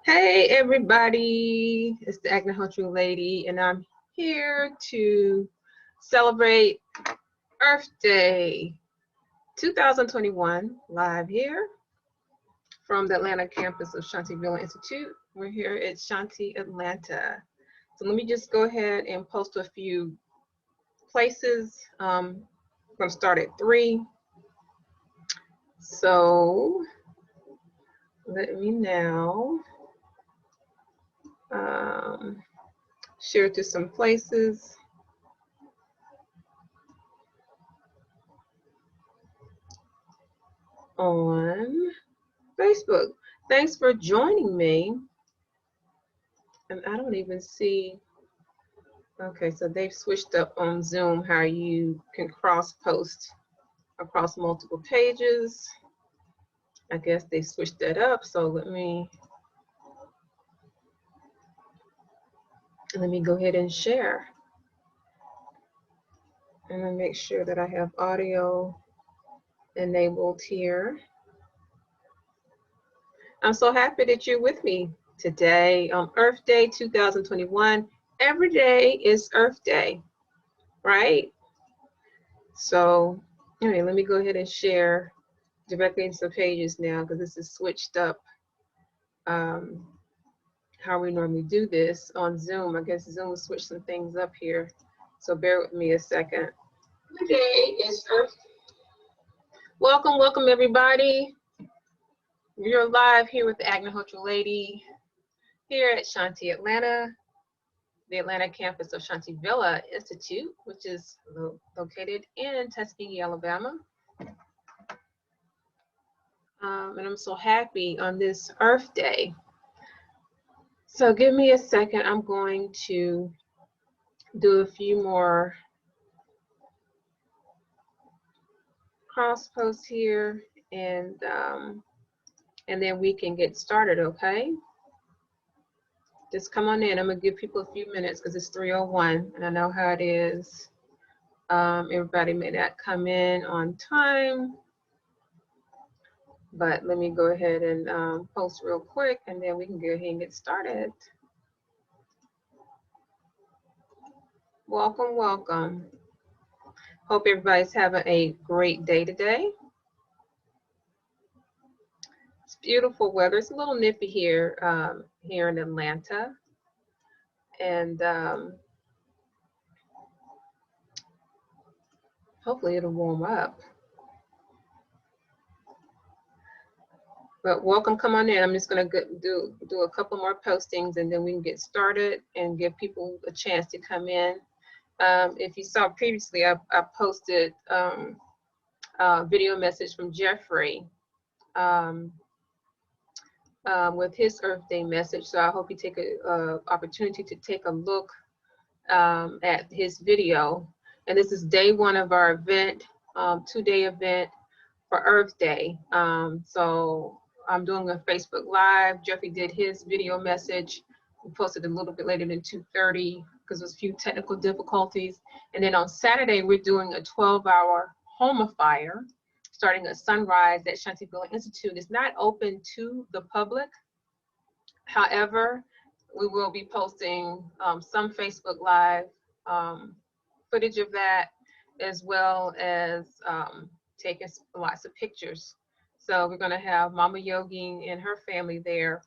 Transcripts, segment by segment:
Hey everybody, it's the Agnihotra Lady, and I'm here to celebrate Earth Day 2021, live here from the Atlanta campus of Shanti Villa Institute. We're here at Shanti Atlanta. So let me just go ahead and post a few places. I'm gonna start at 3. So let me now share to some places. On Facebook. Thanks for joining me. And I don't even see, okay, so they've switched up on Zoom how you can cross post across multiple pages. I guess they switched that up, so let me go ahead and share. And I'll make sure that I have audio enabled here. I'm so happy that you're with me today on Earth Day 2021. Every day is Earth Day, right? So anyway, let me go ahead and share directly into the pages now, because this is switched up how we normally do this on Zoom. I guess Zoom will switch some things up here, so bear with me a second. Today is Earth Day. Welcome everybody. You're live here with the Agnihotra Lady here at Shanti Atlanta, the Atlanta campus of Shanti Villa Institute, which is located in Tuskegee, Alabama. And I'm so happy on this Earth Day. So give me a second. I'm going to do a few more cross posts here, and then we can get started, okay? Just come on in. I'm gonna give people a few minutes because it's 3:01, and I know how it is. Everybody may not come in on time, but let me go ahead and post real quick, and then we can go ahead and get started. Welcome. Hope everybody's having a great day today. It's beautiful weather. It's a little nippy here, here in Atlanta, and hopefully it'll warm up. But welcome, come on in. I'm just gonna do a couple more postings, and then we can get started and give people a chance to come in. If you saw previously, I posted a video message from Jeffrey with his Earth Day message. So I hope you take an opportunity to take a look at his video. And this is day 1 of our event, 2-day event for Earth Day. So I'm doing a Facebook Live. Jeffrey did his video message. We posted a little bit later than 2:30 because there's a few technical difficulties. And then on Saturday, we're doing a 12-hour homifier starting at sunrise at Shanti Villa Institute. It's not open to the public. However, we will be posting some Facebook Live footage of that, as well as taking lots of pictures. So we're going to have Mama Yogi and her family there.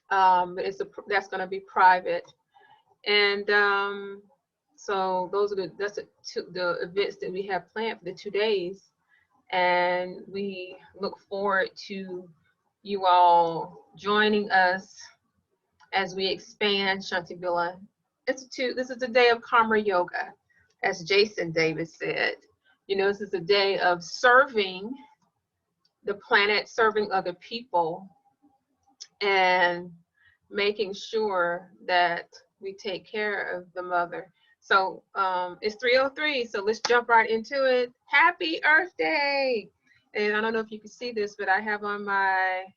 That's going to be private, and so those are the events that we have planned for the 2 days, and we look forward to you all joining us as we expand Shanti Villa Institute. This is a day of Karma Yoga, as Jason Davis said. You know, this is a day of serving the planet, serving other people, and making sure that we take care of the mother. So it's 3:03, so let's jump right into it. Happy Earth Day! And I don't know if you can see this, but I have on my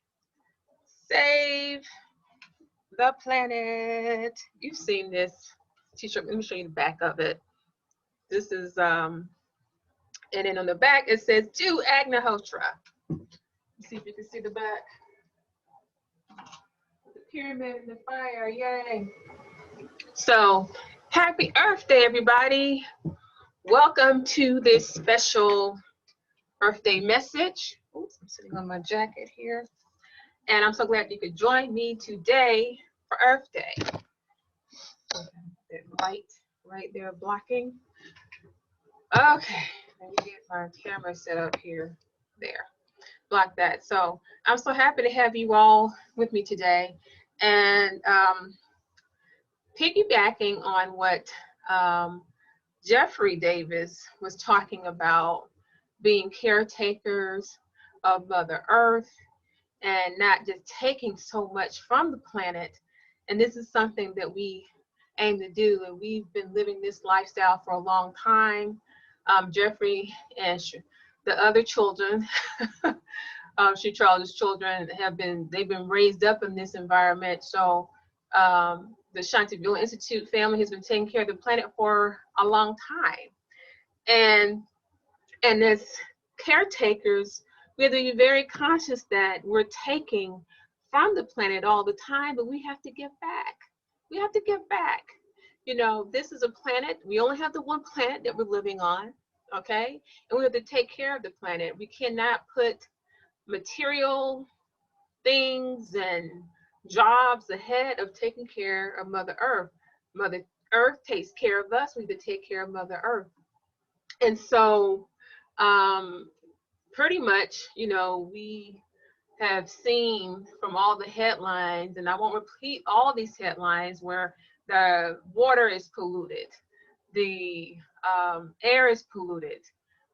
Save the Planet. You've seen this t-shirt. Let me show you the back of it. This is, and then on the back it says, "To Agnihotra." See if you can see the back. pyramid in the fire, yay. So, happy Earth Day, everybody. Welcome to this special Earth Day message. Oops, I'm sitting on my jacket here. And I'm so glad you could join me today for Earth Day. That light right there blocking. Okay, let me get my camera set up here. There, block that. So I'm so happy to have you all with me today. And piggybacking on what Jeffrey Davis was talking about, being caretakers of Mother Earth and not just taking so much from the planet. And this is something that we aim to do, and we've been living this lifestyle for a long time. Jeffrey and the other children, Charles's children, they've been raised up in this environment. So the Shantiville Institute family has been taking care of the planet for a long time. And as caretakers, we have to be very conscious that we're taking from the planet all the time, but we have to give back. We have to give back. You know, this is a planet. We only have the one planet that we're living on, okay? And we have to take care of the planet. We cannot put material things and jobs ahead of taking care of Mother Earth. Mother Earth takes care of us. We have to take care of Mother Earth. And so pretty much, you know, we have seen from all the headlines, and I won't repeat all these headlines, where the water is polluted, the air is polluted.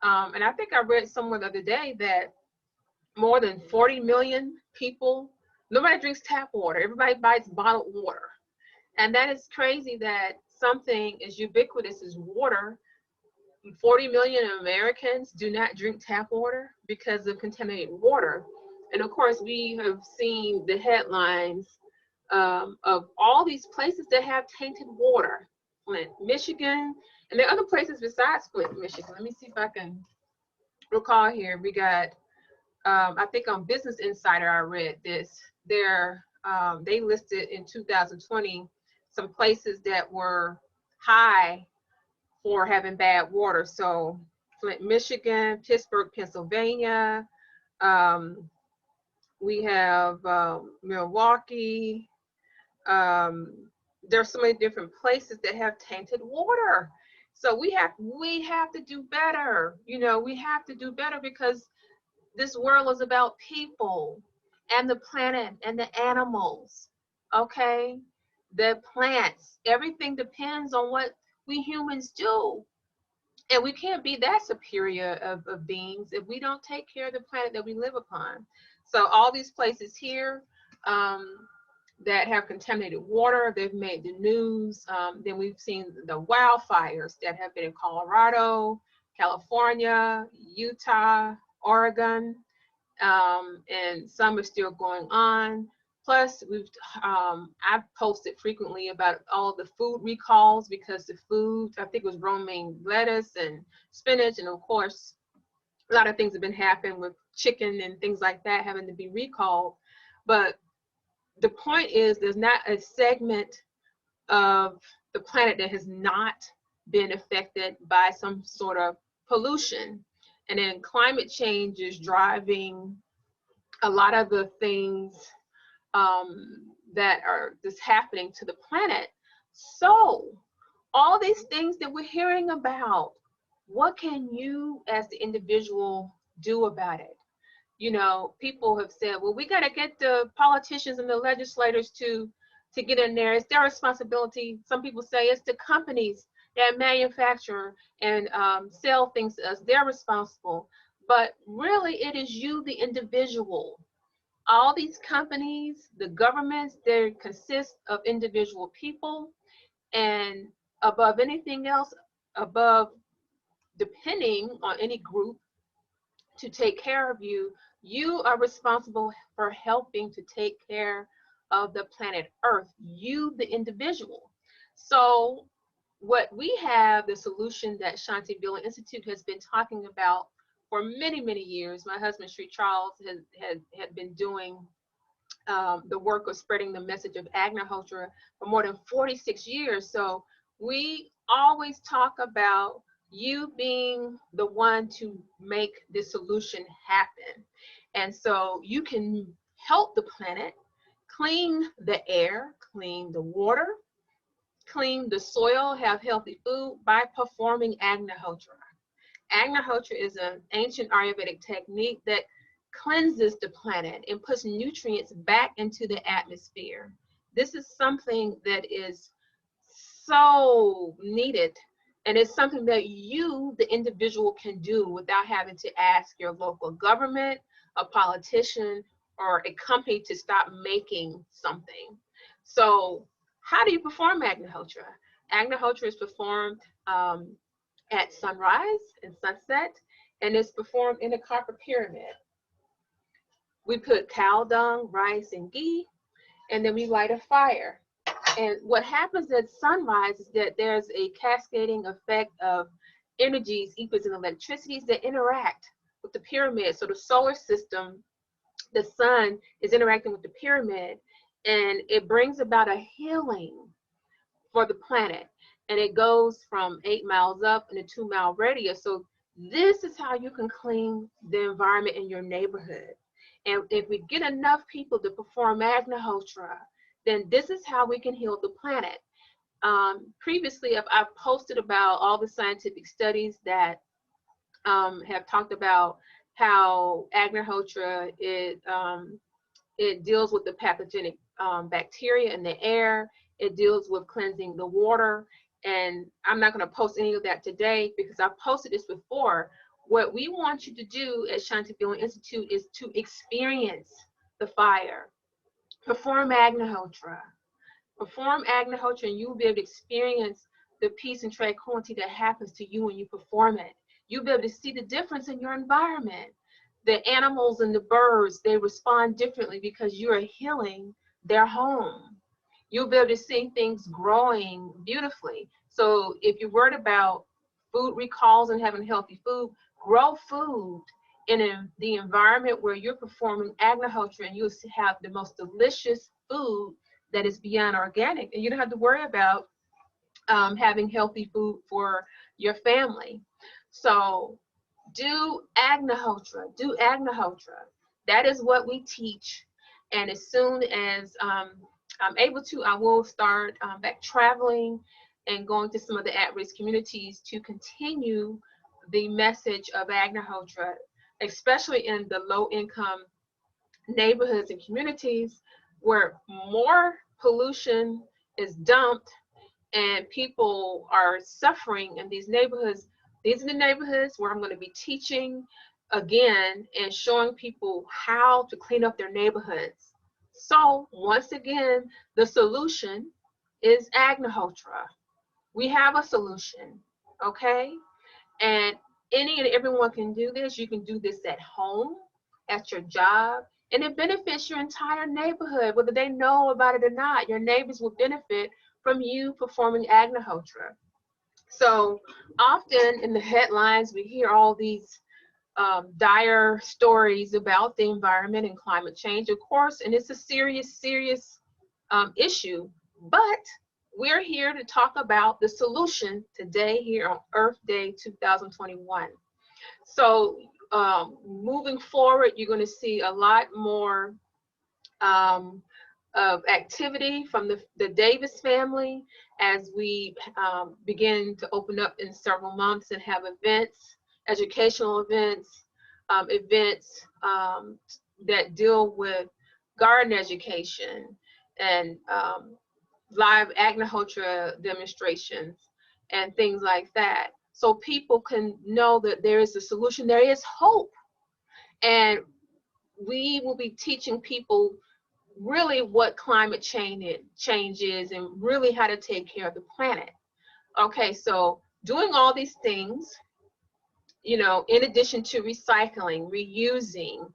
And I think I read somewhere the other day that more than 40 million people, nobody drinks tap water. Everybody buys bottled water. And that is crazy that something as ubiquitous as water, 40 million Americans do not drink tap water because of contaminated water. And of course, we have seen the headlines of all these places that have tainted water. Flint, Michigan, and there are other places besides Flint, Michigan. Let me see if I can recall here. We got, I think on Business Insider, I read this. They listed in 2020 some places that were high for having bad water. So Flint, Michigan, Pittsburgh, Pennsylvania. We have Milwaukee. There's so many different places that have tainted water. So we have to do better. You know, we have to do better because this world is about people and the planet and the animals. Okay, the plants. Everything depends on what we humans do. And we can't be that superior of beings if we don't take care of the planet that we live upon. So all these places here that have contaminated water, they've made the news. Then we've seen the wildfires that have been in Colorado, California, Utah, Oregon, and some are still going on. Plus, I've posted frequently about all the food recalls because the food, I think it was romaine lettuce and spinach, and of course, a lot of things have been happening with chicken and things like that having to be recalled. But the point is, there's not a segment of the planet that has not been affected by some sort of pollution. And then climate change is driving a lot of the things that are just happening to the planet. So all these things that we're hearing about, what can you as the individual do about it? You know, people have said, well, we got to get the politicians and the legislators to get in there. It's their responsibility. Some people say it's the companies that manufacture and sell things to us. They're responsible. But really, it is you, the individual. All these companies, the governments, they consist of individual people, and above anything else, above depending on any group to take care of you, you are responsible for helping to take care of the planet Earth, you, the individual. So what we have, the solution that Shantiville Institute has been talking about for many, many years, my husband, Sri Charles, had been doing the work of spreading the message of agriculture for more than 46 years. So we always talk about you being the one to make the solution happen. And so you can help the planet clean the air, clean the water, clean the soil, have healthy food by performing Agnihotra. Agnihotra is an ancient Ayurvedic technique that cleanses the planet and puts nutrients back into the atmosphere. This is something that is so needed, and it's something that you, the individual, can do without having to ask your local government, a politician, or a company to stop making something. So how do you perform Agnihotra? Agnihotra is performed at sunrise and sunset, and it's performed in a copper pyramid. We put cow dung, rice, and ghee, and then we light a fire. And what happens at sunrise is that there's a cascading effect of energies, ethers, and electricities that interact with the pyramid. So the solar system, the sun, is interacting with the pyramid, and it brings about a healing for the planet. And it goes from 8 miles up in a 2-mile radius. So this is how you can clean the environment in your neighborhood. And if we get enough people to perform Agnihotra, then this is how we can heal the planet. Previously, I've posted about all the scientific studies that have talked about how Agnihotra it deals with the pathogenic bacteria in the air. It deals with cleansing the water. And I'm not going to post any of that today because I've posted this before. What we want you to do at Shanti Feeling Institute is to experience the fire. Perform Agnihotra. Perform Agnihotra, and you will be able to experience the peace and tranquility that happens to you when you perform it. You'll be able to see the difference in your environment. The animals and the birds, they respond differently because you are healing their home. You'll be able to see things growing beautifully. So if you're worried about food recalls and having healthy food, grow food in the environment where you're performing Agnihotra, and you'll have the most delicious food that is beyond organic, and you don't have to worry about having healthy food for your family. So do Agnihotra, do Agnihotra. That is what we teach. And as soon as I'm able to, I will start back traveling and going to some of the at-risk communities to continue the message of Agnihotra, especially in the low-income neighborhoods and communities where more pollution is dumped and people are suffering in these neighborhoods. These are the neighborhoods where I'm going to be teaching again and showing people how to clean up their neighborhoods. So once again, the solution is Agnihotra. We have a solution, okay? And any and everyone can do this. You can do this at home, at your job, and it benefits your entire neighborhood, whether they know about it or not. Your neighbors will benefit from you performing Agnihotra. So often in the headlines, we hear all these dire stories about the environment and climate change, of course, and it's a serious, serious issue. But we're here to talk about the solution today here on Earth Day 2021. So moving forward, you're going to see a lot more of activity from the Davis family as we begin to open up in several months and have events, educational events, events that deal with garden education and live Agnihotra demonstrations and things like that. So people can know that there is a solution, there is hope. And we will be teaching people really what climate change is and really how to take care of the planet. Okay, so doing all these things, you know, in addition to recycling, reusing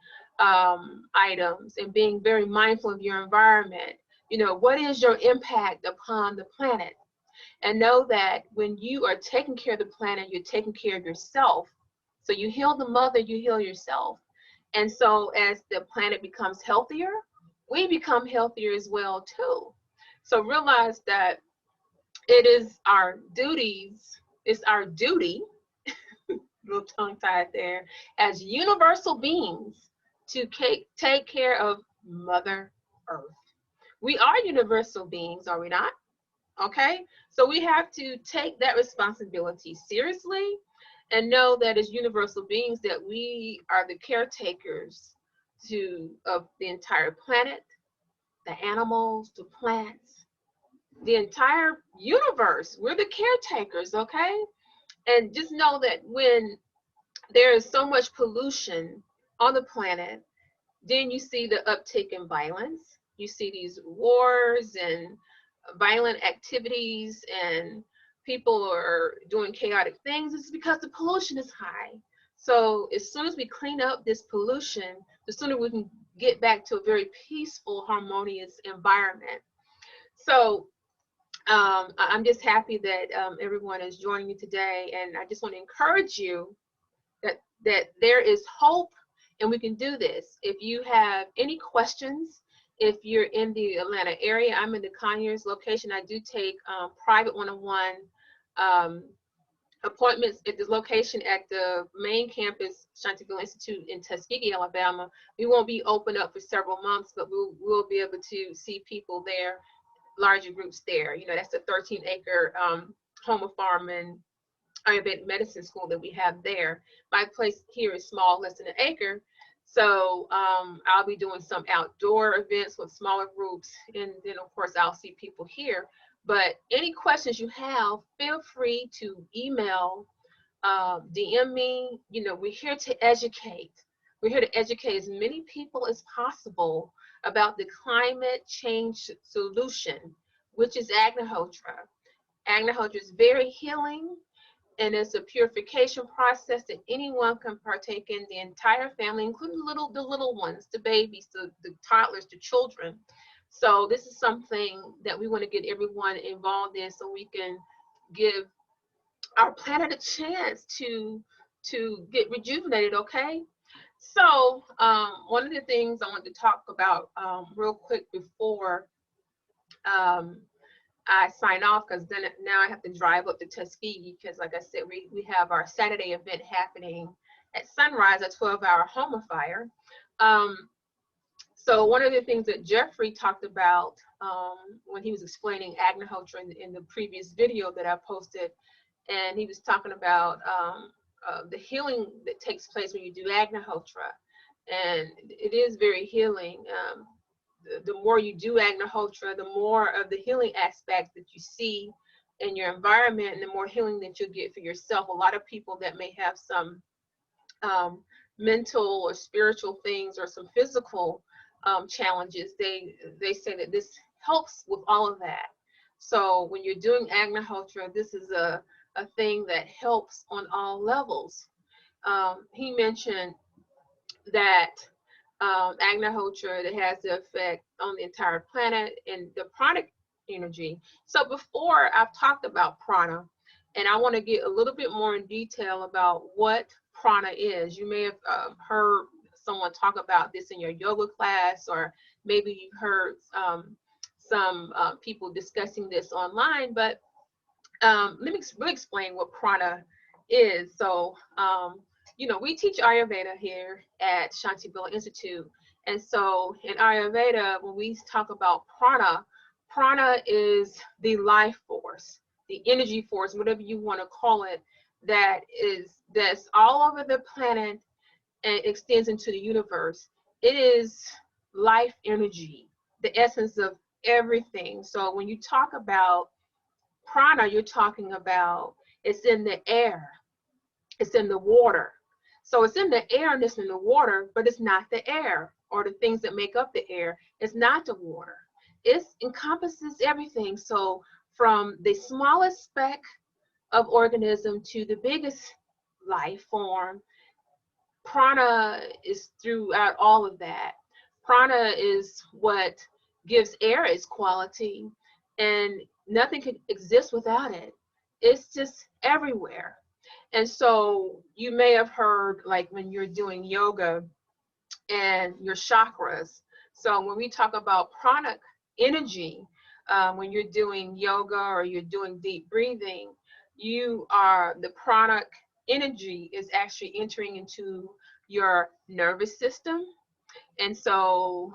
items and being very mindful of your environment, you know, what is your impact upon the planet? And know that when you are taking care of the planet, you're taking care of yourself. So you heal the mother, you heal yourself. And so as the planet becomes healthier, we become healthier as well too. So realize that it is our duties, it's our duty, little tongue tied there, as universal beings to take care of Mother Earth. We are universal beings, are we not? Okay, so we have to take that responsibility seriously and know that as universal beings that we are the caretakers of the entire planet, the animals, the plants, the entire universe. We're the caretakers, okay? And just know that when there is so much pollution on the planet, then you see the uptick in violence. You see these wars and violent activities, and people are doing chaotic things. It's because the pollution is high. So as soon as we clean up this pollution, the sooner we can get back to a very peaceful, harmonious environment. So I'm just happy that everyone is joining me today, and I just want to encourage you that there is hope and we can do this. If you have any questions, if you're in the Atlanta area, I'm in the Conyers location. I do take private one-on-one appointments at the location at the main campus, Shantyville Institute in Tuskegee, Alabama. We won't be open up for several months, but we'll be able to see people there, larger groups there. You know, that's the 13-acre home farm and Ayurvedic medicine school that we have there. My place here is small, less than an acre. So I'll be doing some outdoor events with smaller groups, and then of course I'll see people here. But any questions you have, feel free to email, DM me. You know, we're here to educate. We're here to educate as many people as possible about the climate change solution, which is Agnihotra. Agnihotra is very healing, and it's a purification process that anyone can partake in, the entire family, including the little ones, the babies, the toddlers, the children. So this is something that we want to get everyone involved in so we can give our planet a chance to get rejuvenated, okay? So one of the things I want to talk about real quick before I sign off, because then now I have to drive up to Tuskegee, because like I said, we have our Saturday event happening at sunrise, a 12-hour home fire. So one of the things that Jeffrey talked about when he was explaining Agnihotra in the previous video that I posted, and he was talking about the healing that takes place when you do Agnihotra, and it is very healing. The more you do Agnihotra, the more of the healing aspects that you see in your environment, and the more healing that you'll get for yourself. A lot of people that may have some mental or spiritual things or some physical challenges, they say that this helps with all of that. So when you're doing Agnihotra, this is a thing that helps on all levels. He mentioned that Agnihotra, that has the effect on the entire planet and the pranic energy. So before, I've talked about prana, and I want to get a little bit more in detail about what prana is. You may have heard someone talk about this in your yoga class, or maybe you've heard some people discussing this online, but let me really explain what prana is. So you know, we teach Ayurveda here at Shantyville Institute. And so in Ayurveda, when we talk about prana, prana is the life force, the energy force, whatever you want to call it, that's all over the planet and extends into the universe. It is life energy, the essence of everything. So when you talk about prana, you're talking about it's in the air, it's in the water. So it's in the air and it's in the water, but it's not the air or the things that make up the air. It's not the water. It encompasses everything. So from the smallest speck of organism to the biggest life form, prana is throughout all of that. Prana is what gives air its quality, and nothing could exist without it. It's just everywhere. And so you may have heard, like when you're doing yoga and your chakras. So when we talk about pranic energy, when you're doing yoga or you're doing deep breathing, the pranic energy is actually entering into your nervous system. And so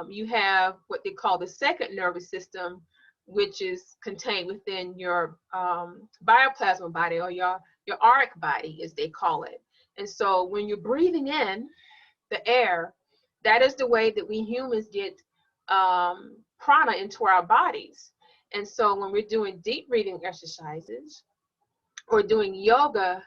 you have what they call the second nervous system, which is contained within your bioplasma body, or your auric body, as they call it. And so when you're breathing in the air, that is the way that we humans get prana into our bodies. And so when we're doing deep breathing exercises or doing yoga,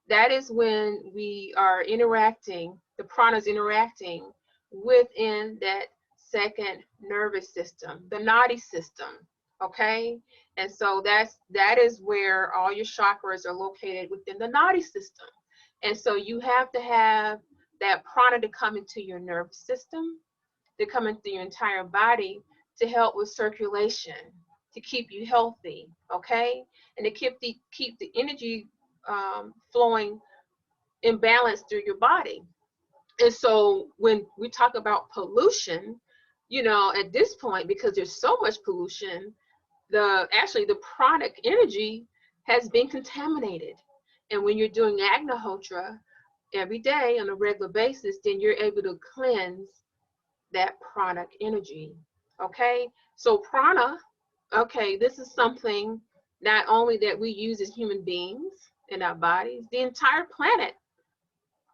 that is when we are interacting, the prana is interacting within that second nervous system, the nadi system. Okay, and so that is where all your chakras are located, within the nadi system. And so you have to have that prana to come into your nervous system, to come into your entire body, to help with circulation, to keep you healthy. Okay, and to keep the energy flowing in balance through your body. And so when we talk about pollution, at this point, because there's so much pollution, the pranic energy has been contaminated. And when you're doing Agnihotra every day on a regular basis, then you're able to cleanse that pranic energy. Okay, so prana, okay, this is something not only that we use as human beings in our bodies, the entire planet,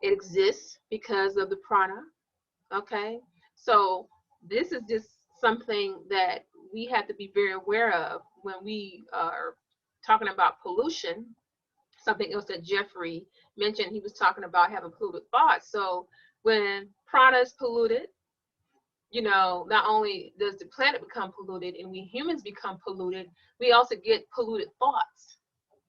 it exists because of the prana. Okay, so this is just something that we have to be very aware of when we are talking about pollution. Something else that Jeffrey mentioned, he was talking about having polluted thoughts. So when prana is polluted, not only does the planet become polluted and we humans become polluted, we also get polluted thoughts.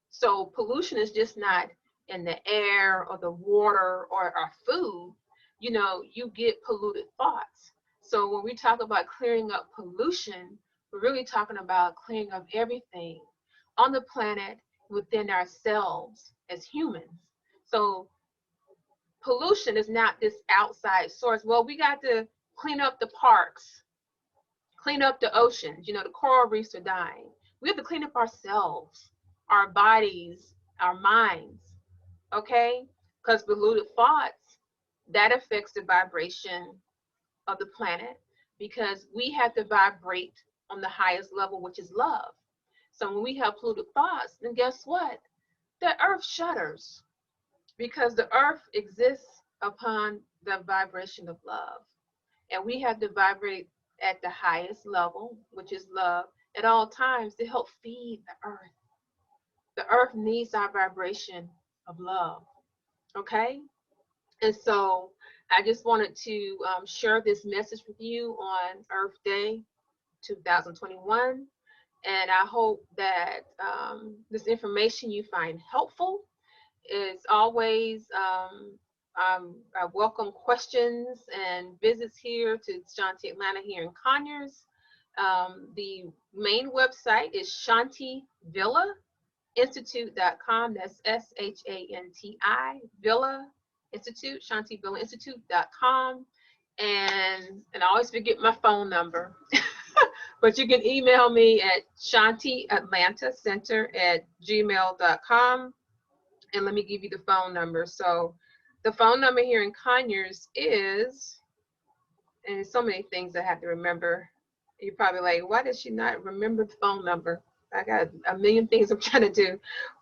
So pollution is just not in the air or the water or our food. You get polluted thoughts. So when we talk about clearing up pollution, we're really talking about clearing up everything on the planet, within ourselves as humans. So pollution is not this outside source. Well, we got to clean up the parks, clean up the oceans. The coral reefs are dying. We have to clean up ourselves, our bodies, our minds. Okay, because polluted thoughts, that affects the vibration of the planet, because we have to vibrate on the highest level, which is love. So when we have polluted thoughts, then guess what? The earth shudders, because the earth exists upon the vibration of love, and we have to vibrate at the highest level, which is love, at all times, to help feed the earth. The earth needs our vibration of love. Okay, and so I just wanted to share this message with you on Earth Day 2021, and I hope that this information you find helpful. As always, I welcome questions and visits here to Shanti Atlanta here in Conyers. The main website is Shanti Villa Institute.com. That's SHANTI Villa Institute, Shanti Villa Institute.com. And I always forget my phone number, but you can email me at shantiatlantacenter@gmail.com. And let me give you the phone number. So the phone number here in Conyers is, and so many things I have to remember. You're probably like, why does she not remember the phone number? I got a million things I'm trying to do.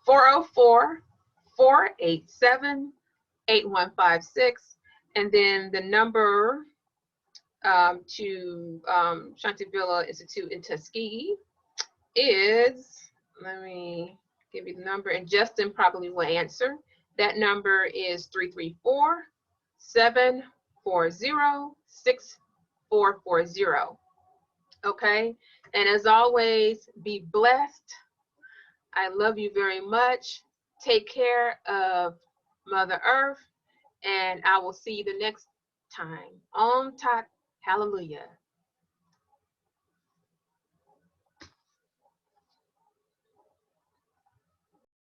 404-487-8156. And then the number to Shanti Villa Institute in Tuskegee is, let me give you the number, and Justin probably will answer. That number is 334-740-6440. Okay, and as always, be blessed. I love you very much. Take care of Mother Earth, and I will see you the next time. Om Tat Hallelujah.